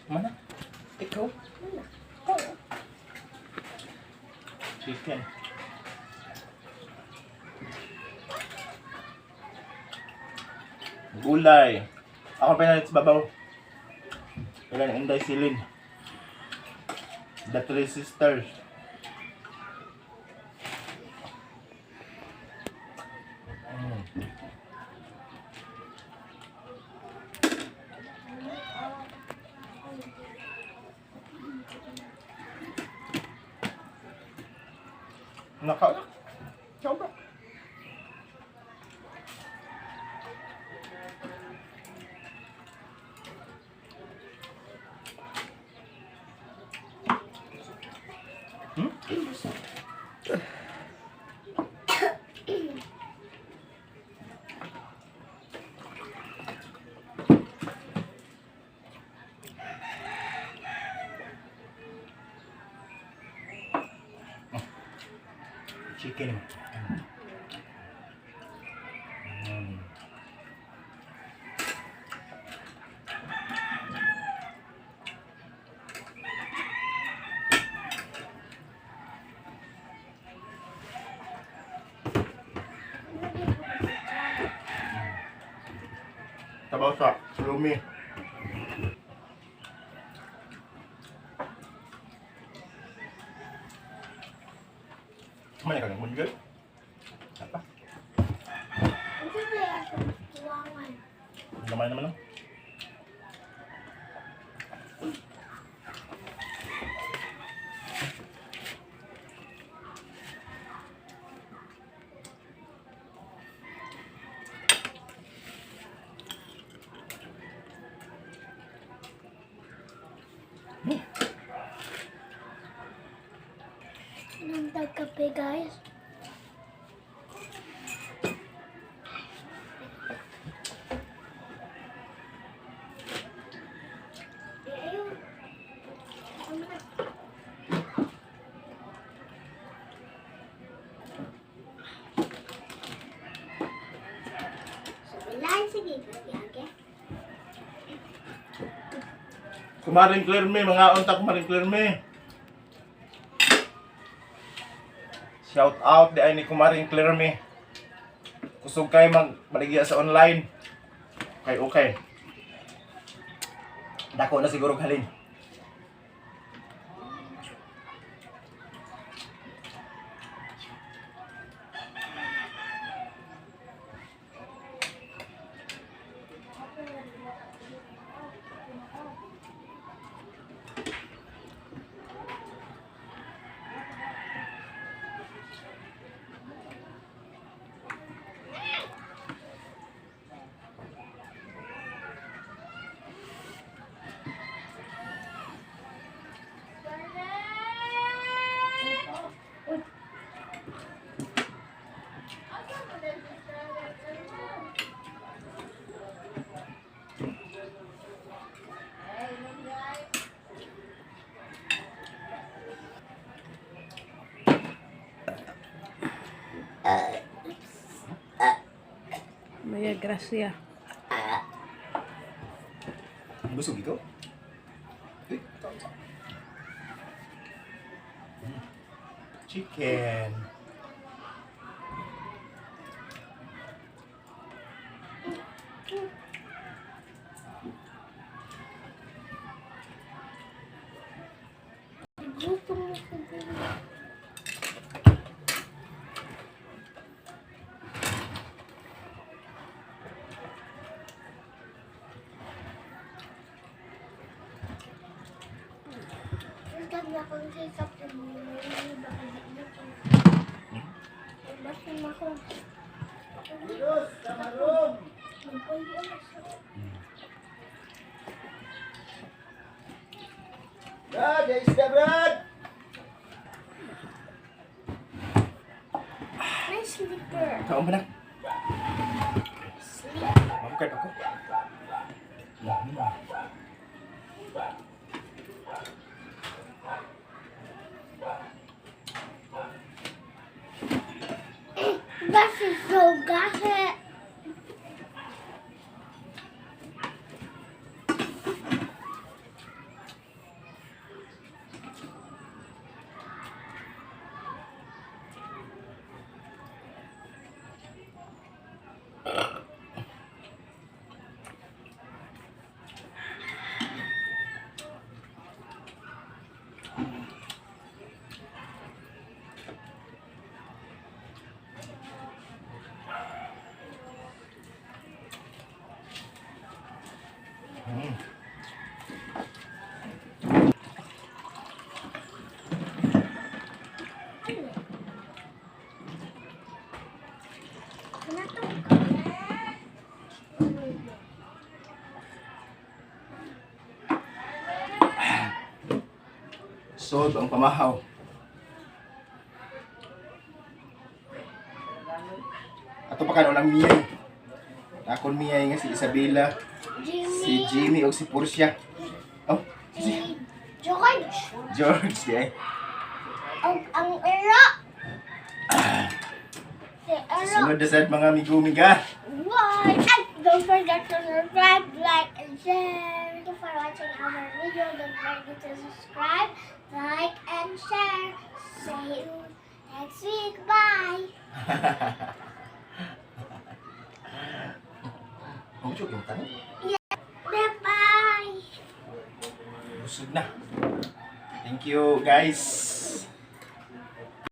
Mana? Ikaw? Chicken. Gulay. Ako pinalit sa babaw. Kailan Inday Silin. The Three Sisters. Naka. Coba. Chicken. Sabaw sa lumi. Mana kang munggol? Apa? Itu dia tuangan. Naman naman lang. Nantag kape guys. Kumaring Clerme, mga unta kumaring Clerme. Shout out di ay ni kumaring Clerme. Kusog kay maligya sa online. Okay. Dako na siguro halin. Maya Gracia. Busog ito? Chicken. Gusto mo sabihin. Ganda kong sikap na mga basin ako. Diyos, kamarong! Brad, ya isda, Brad! May slipper. Kaon ba na? Slip. Mabukat ako. Basin so gase. Sod ang pamahaw. Ato pa kano lang miyay. Akon miyay nga si Isabela, si Jimmy o si Portia. Oh, si George. George, eh. Ang ero. Si ero. Sunod na sa mga amigo-miga. Bye. And don't forget to subscribe, like, and share. Thank you for watching our video. Don't forget to subscribe, like, and share. See you next week. Bye. Ang joke yung tanong. Bye. Busog na. Thank you, guys.